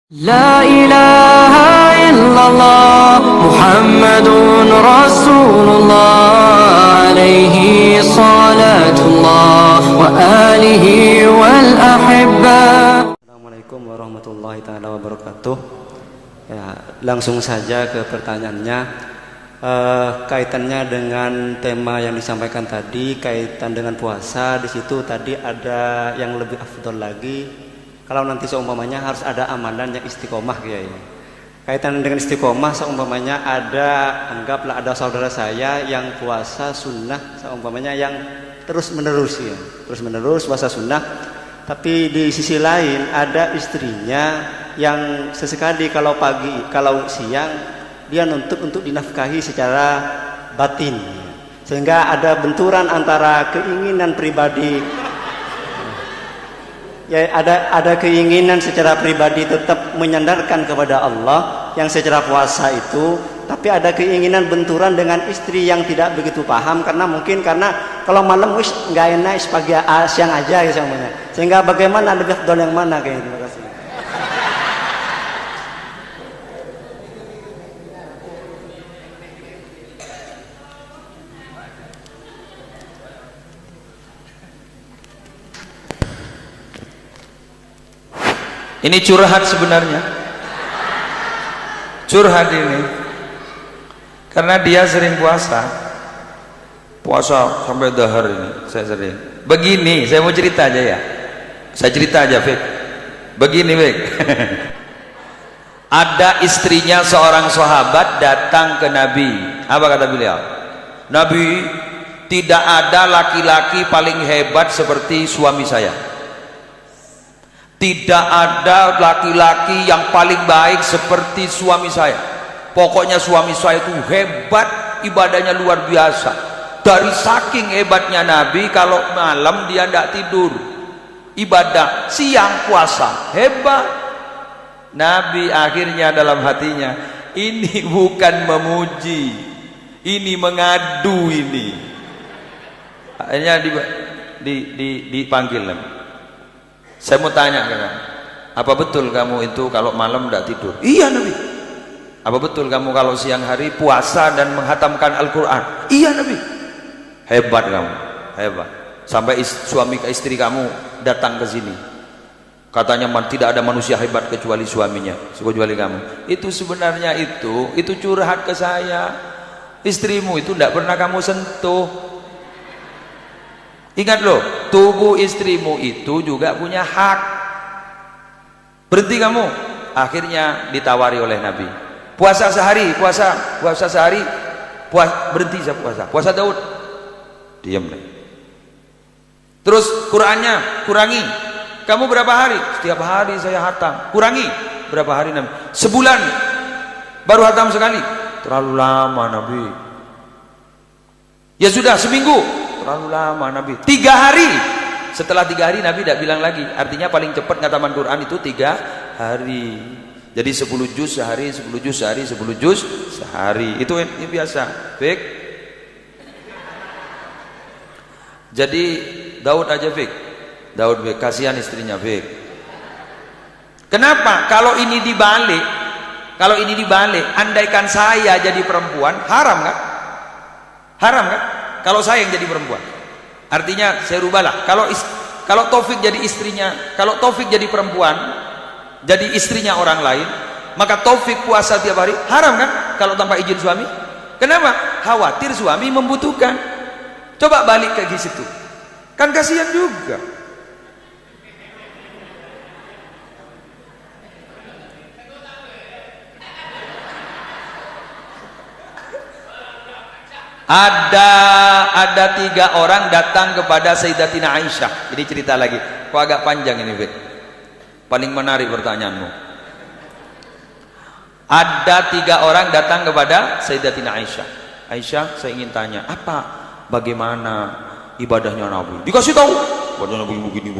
لا إله إلا الله محمد رسول الله عليه صلاة الله وآله والأحبة. Assalamualaikum warahmatullahi taala wabarakatuh. Ya, langsung saja ke pertanyaannya. Kaitannya dengan tema yang disampaikan tadi, kaitan dengan puasa. Di situ tadi ada yang lebih afdol lagi. Kalau nanti seumpamanya harus ada amalan yang istiqomah ya. Kaitan dengan istiqomah, seumpamanya anggaplah ada saudara saya yang puasa sunnah, seumpamanya yang terus menerus puasa sunnah. Tapi di sisi lain ada istrinya yang sesekali kalau pagi, kalau siang dia nuntut untuk dinafkahi secara batin, sehingga ada benturan antara keinginan pribadi. Ya, ada keinginan secara pribadi tetap menyandarkan kepada Allah yang secara puasa itu, tapi ada keinginan benturan dengan istri yang tidak begitu paham karena kalau malam wis nggak enak pagi siang aja ya semuanya. Sehingga bagaimana lebih afdal yang mana kayaknya. Terima kasih. Ini curhat sebenarnya, curhat ini karena dia sering puasa sampai dahar ini. Saya sering begini, saya mau cerita aja ya, saya cerita aja Fik. Begini Fik. Ada istrinya seorang sahabat datang ke Nabi. Apa kata beliau? Nabi, tidak ada laki-laki paling hebat seperti suami saya. Tidak ada laki-laki yang paling baik seperti suami saya. Pokoknya suami saya itu hebat, ibadahnya luar biasa. Dari saking hebatnya Nabi, kalau malam dia tidak tidur, ibadah, siang puasa, hebat. Nabi akhirnya dalam hatinya, ini bukan memuji, ini mengadu ini. Akhirnya dipanggil Nabi. Saya mau tanya kan, apa betul kamu itu kalau malam tidak tidur? Iya Nabi. Apa betul kamu kalau siang hari puasa dan menghatamkan Al-Quran? Iya Nabi. Hebat kamu, hebat. Sampai suami ke istri kamu datang ke sini. Katanya tidak ada manusia hebat kecuali suaminya, kecuali kamu. Itu sebenarnya itu curhat ke saya. Istrimu itu tidak pernah kamu sentuh. Ingat loh, tubuh istrimu itu juga punya hak. Berhenti kamu. Akhirnya ditawari oleh Nabi. Puasa sehari, puasa sehari, berhenti puasa Daud. Diam deh. Terus Qur'annya kurangi. Kamu berapa hari? Setiap hari saya hatam. Kurangi. Berapa hari Nabi? Sebulan baru hatam sekali. Terlalu lama Nabi. Ya sudah seminggu. Terlalu lama Nabi. 3 hari. Setelah 3 hari Nabi tidak bilang lagi. Artinya paling cepat ngataman Quran itu 3 hari. Jadi 10 juz sehari, 10 juz sehari, 10 juz sehari. Itu yang biasa. Fik. Jadi Daud aja Fik. Daud Fik, kasihan istrinya Fik. Kenapa? Kalau ini dibalik, andaikan saya jadi perempuan, haram kan? Haram kan? Kalau saya yang jadi perempuan, artinya saya rubahlah. Kalau Taufik jadi istrinya, kalau Taufik jadi perempuan, jadi istrinya orang lain, maka Taufik puasa tiap hari, haram kan? Kalau tanpa izin suami. Kenapa? Khawatir suami membutuhkan. Coba balik ke situ, kan kasihan juga. Ada 3 orang datang kepada Sayyidatina Aisyah. Ini cerita lagi. Kok agak panjang ini, Bek? Paling menarik pertanyaanmu. Ada 3 orang datang kepada Sayyidatina Aisyah. Aisyah, saya ingin tanya, bagaimana ibadahnya Nabi? Dikasih tahu. Ibadahnya begini.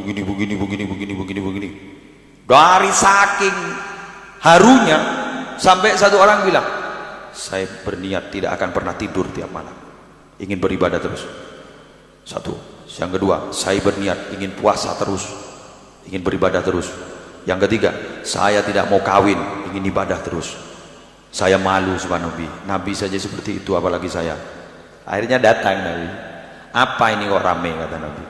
Dari saking harunya sampai satu orang bilang, saya berniat tidak akan pernah tidur tiap malam, ingin beribadah terus. Satu. Yang kedua, saya berniat ingin puasa terus, ingin beribadah terus. Yang ketiga, saya tidak mau kawin, ingin ibadah terus. Saya malu sama Nabi. Nabi saja seperti itu, apalagi saya. Akhirnya datang Nabi. Apa ini kok rame, kata Nabi.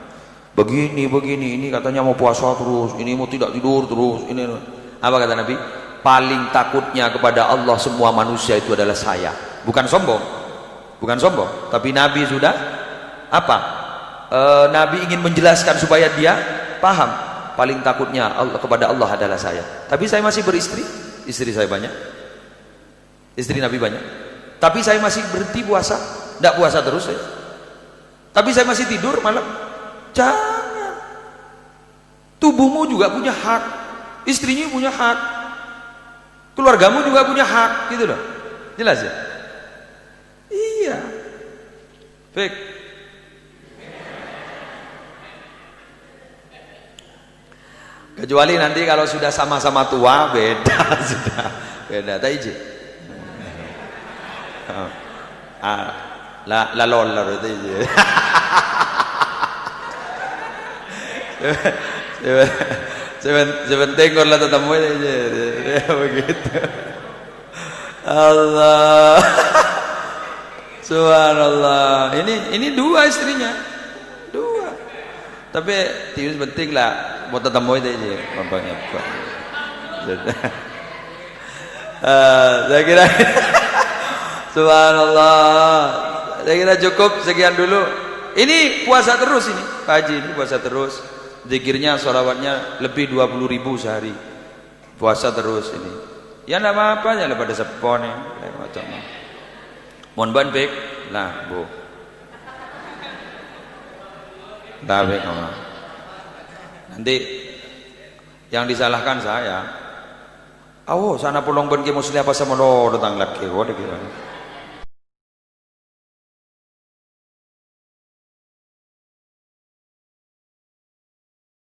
Begini, ini katanya mau puasa terus, ini mau tidak tidur terus, ini. Apa kata Nabi? Paling takutnya kepada Allah semua manusia itu adalah saya. Bukan sombong, tapi Nabi sudah apa? Nabi ingin menjelaskan supaya dia paham. Paling takutnya kepada Allah adalah saya. Tapi saya masih beristri, istri saya banyak, istri Nabi banyak. Tapi saya masih berhenti puasa, tidak puasa terus saya. Tapi saya masih tidur malam. Jangan. Tubuhmu juga punya hak, istrinya punya hak, keluargamu juga punya hak, gitu loh. Jelas ya? Iya. Baik. Kecuali nanti kalau sudah sama-sama tua, beda sudah. Beda, tak izin. La lollar itu izin. Sebentar kalau tetamu aja begitu. Allah. Subhanallah. Ini dua istrinya. Dua. Tapi tius penting lah buat tetamu aja bapaknya. Saya kira subhanallah. Saya kira cukup sekian dulu. Ini puasa terus ini, Pak Haji, ini puasa terus. Zikirnya, sholawatnya lebih 20.000 sehari. Puasa terus ini. Ya enggak apa-apa ya pada sepon ya. Mohon ban baik. Nah, Bu. Baik, nanti yang disalahkan saya. Oh, sana pulang ben ki musli apa sama lo datang lagi, kok